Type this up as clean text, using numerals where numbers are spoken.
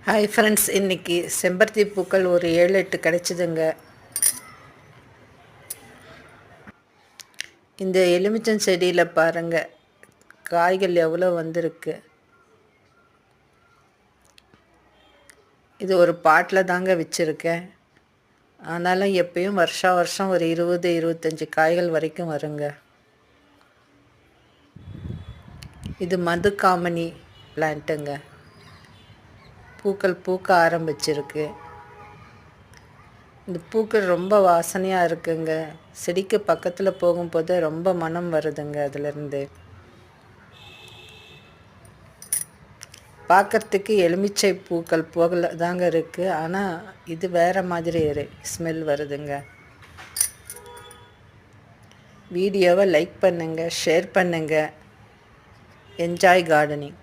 Hi friends, இன்றைக்கி செம்பருத்தி பூக்கள் ஒரு 7-8 கிடச்சிதுங்க. இந்த எலுமிச்சம் செடியில் பாருங்கள், காய்கள் எவ்வளோ வந்திருக்கு. இது ஒரு பாட்டில் தாங்க வச்சுருக்கேன். ஆனாலும் எப்பயும் வருஷம் ஒரு 20-25 காய்கள் வரைக்கும் வருங்க. இது மதுக்காமணி பிளான்ட்டுங்க. பூக்கள் பூக்க ஆரம்பிச்சிருக்கு. இந்த பூக்கள் ரொம்ப வாசனையாக இருக்குங்க. செடிக்கு பக்கத்தில் போகும்போது ரொம்ப மனம் வருதுங்க. அதிலிருந்து பார்க்குறதுக்கு எலுமிச்சை பூக்கள் போகல தாங்க இருக்குது. ஆனால் இது வேறு மாதிரி ஸ்மெல் வருதுங்க. வீடியோவை லைக் பண்ணுங்கள், ஷேர் பண்ணுங்கள். Enjoy gardening.